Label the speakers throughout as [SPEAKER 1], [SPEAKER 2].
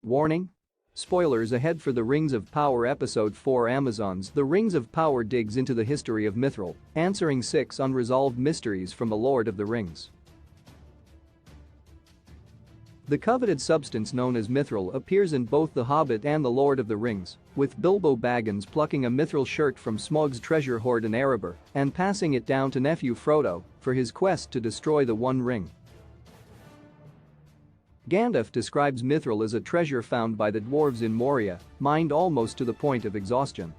[SPEAKER 1] Warning? Spoilers ahead for The Rings of Power Episode 4 Amazon's The Rings of Power digs into the history of Mithril, answering 6 unresolved mysteries from The Lord of the Rings. The coveted substance known as Mithril appears in both The Hobbit and The Lord of the Rings, with Bilbo Baggins plucking a Mithril shirt from Smaug's treasure hoard in Erebor and passing it down to nephew Frodo for his quest to destroy the One Ring. Gandalf describes Mithril as a treasure found by the dwarves in Moria, mined almost to the point of exhaustion.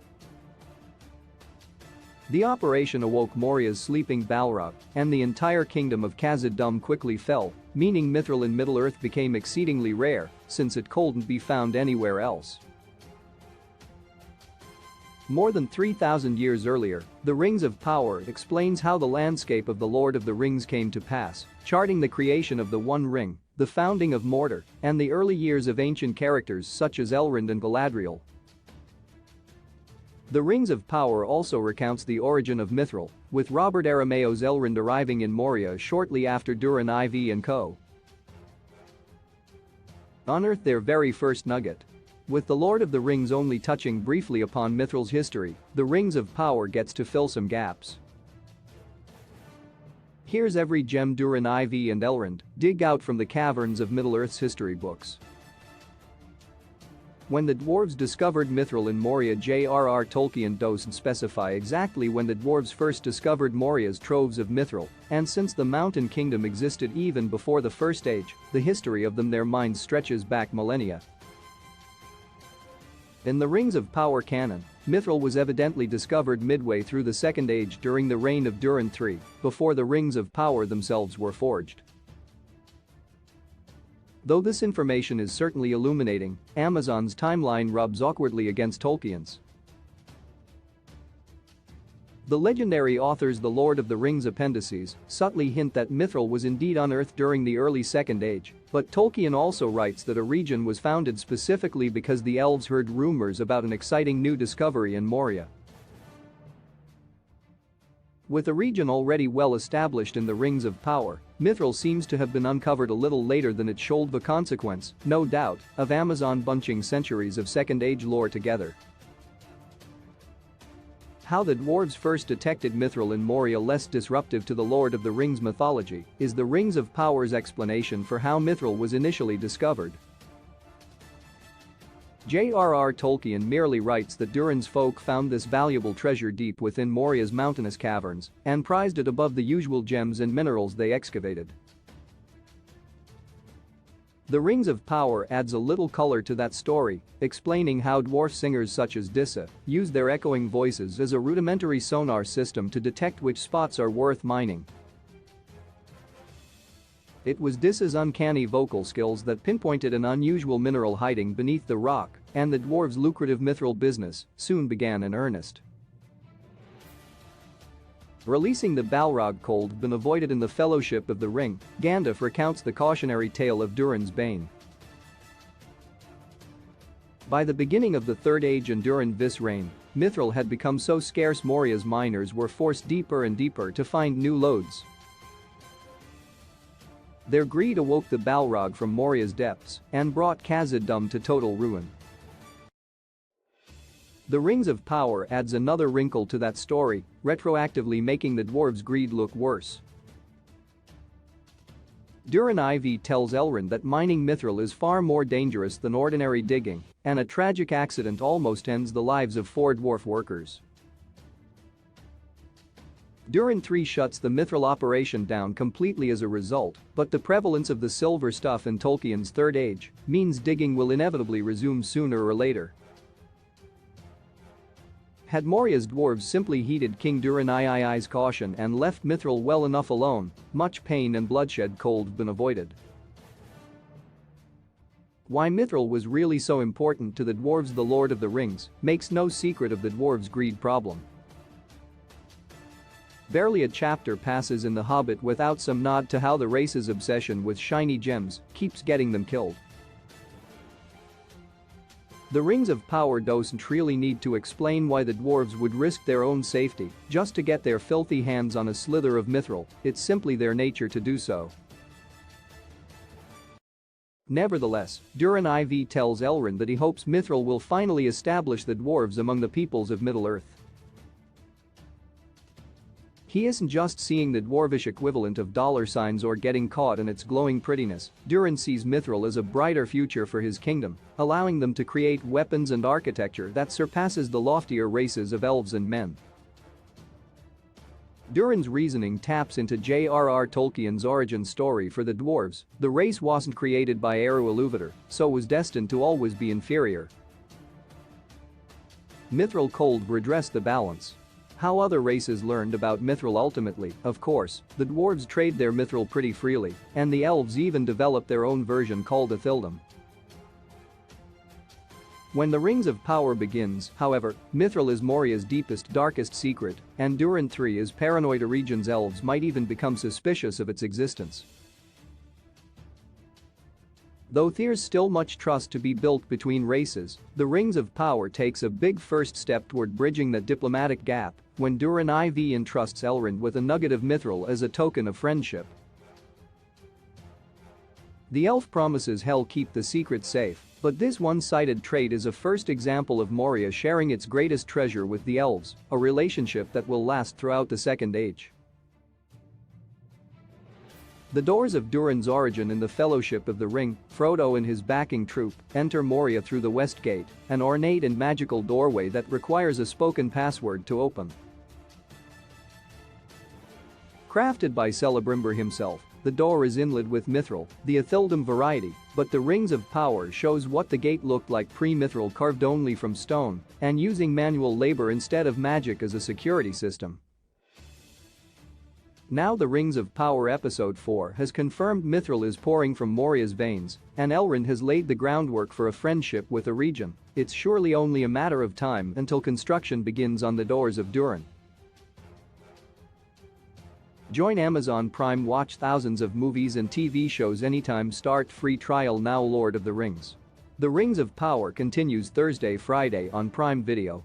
[SPEAKER 1] The operation awoke Moria's sleeping Balrog, and the entire kingdom of Khazad-dûm quickly fell, meaning Mithril in Middle-earth became exceedingly rare since it couldn't be found anywhere else. More than 3,000 years earlier, The Rings of Power explains how the landscape of the Lord of the Rings came to pass, charting the creation of the One Ring, the founding of Mordor, and the early years of ancient characters such as Elrond and Galadriel. The Rings of Power also recounts the origin of Mithril, with Robert Arameo's Elrond arriving in Moria shortly after Durin IV and co. unearthed their very first nugget. With The Lord of the Rings only touching briefly upon Mithril's history, The Rings of Power gets to fill some gaps. Here's every gem Durin IV and Elrond dig out from the caverns of Middle-earth's history books. When the dwarves discovered Mithril in Moria, J.R.R. Tolkien doesn't specify exactly when the dwarves first discovered Moria's troves of Mithril, and since the Mountain Kingdom existed even before the First Age, the history of their minds stretches back millennia. In the Rings of Power canon, Mithril was evidently discovered midway through the Second Age during the reign of Durin III, before the Rings of Power themselves were forged. Though this information is certainly illuminating, Amazon's timeline rubs awkwardly against Tolkien's. The legendary author's The Lord of the Rings appendices subtly hint that Mithril was indeed unearthed during the early Second Age, but Tolkien also writes that a region was founded specifically because the elves heard rumors about an exciting new discovery in Moria. With a region already well established in the Rings of Power, Mithril seems to have been uncovered a little later than it should, the consequence, no doubt, of Amazon bunching centuries of Second Age lore together. How the dwarves first detected Mithril in Moria, less disruptive to the Lord of the Rings mythology, is the Rings of Power's explanation for how Mithril was initially discovered. J.R.R. Tolkien merely writes that Durin's folk found this valuable treasure deep within Moria's mountainous caverns and prized it above the usual gems and minerals they excavated. The Rings of Power adds a little color to that story, explaining how dwarf singers such as Dissa use their echoing voices as a rudimentary sonar system to detect which spots are worth mining. It was Dissa's uncanny vocal skills that pinpointed an unusual mineral hiding beneath the rock, and the dwarves' lucrative mithril business soon began in earnest. Releasing the Balrog cold been avoided in the Fellowship of the Ring, Gandalf recounts the cautionary tale of Durin's bane. By the beginning of the Third Age and Durin Vis reign, Mithril had become so scarce Moria's miners were forced deeper and deeper to find new lodes. Their greed awoke the Balrog from Moria's depths and brought Khazad-dûm to total ruin. The Rings of Power adds another wrinkle to that story, retroactively making the dwarves' greed look worse. Durin IV tells Elrond that mining Mithril is far more dangerous than ordinary digging, and a tragic accident almost ends the lives of 4 dwarf workers. Durin III shuts the Mithril operation down completely as a result, but the prevalence of the silver stuff in Tolkien's Third Age means digging will inevitably resume sooner or later. Had Moria's dwarves simply heeded King Durin III's caution and left Mithril well enough alone, much pain and bloodshed could have been avoided. Why Mithril was really so important to the dwarves. The Lord of the Rings makes no secret of the dwarves' greed problem. Barely a chapter passes in The Hobbit without some nod to how the race's obsession with shiny gems keeps getting them killed. The Rings of Power doesn't really need to explain why the dwarves would risk their own safety just to get their filthy hands on a slither of Mithril, it's simply their nature to do so. Nevertheless, Durin IV tells Elrond that he hopes Mithril will finally establish the dwarves among the peoples of Middle-earth. He isn't just seeing the dwarvish equivalent of dollar signs or getting caught in its glowing prettiness. Durin sees Mithril as a brighter future for his kingdom, allowing them to create weapons and architecture that surpasses the loftier races of elves and men. Durin's reasoning taps into J.R.R. Tolkien's origin story for the dwarves. The race wasn't created by Eru Ilúvatar, so was destined to always be inferior. Mithril cold redressed the balance. How other races learned about Mithril ultimately, of course, the dwarves trade their Mithril pretty freely, and the elves even developed their own version called Ithildam. When the Rings of Power begins, however, Mithril is Moria's deepest, darkest secret, and Durin III is paranoid Eregion's elves might even become suspicious of its existence. Though there's still much trust to be built between races, the Rings of Power takes a big first step toward bridging that diplomatic gap when Durin IV entrusts Elrond with a nugget of Mithril as a token of friendship. The elf promises Hel keep the secret safe, but this one-sided trade is a first example of Moria sharing its greatest treasure with the elves, a relationship that will last throughout the Second Age. The doors of Durin's origin in the Fellowship of the Ring, Frodo and his backing troop, enter Moria through the West Gate, an ornate and magical doorway that requires a spoken password to open. Crafted by Celebrimbor himself, the door is inlaid with Mithril, the Ithildam variety, but the Rings of Power shows what the gate looked like pre-Mithril, carved only from stone and using manual labor instead of magic as a security system. Now the Rings of Power Episode 4 has confirmed Mithril is pouring from Moria's veins, and Elrond has laid the groundwork for a friendship with Eregion. It's surely only a matter of time until construction begins on the doors of Durin. Join Amazon Prime, watch thousands of movies and TV shows anytime, start free trial now. Lord of the Rings. The Rings of Power continues Thursday, Friday on Prime Video.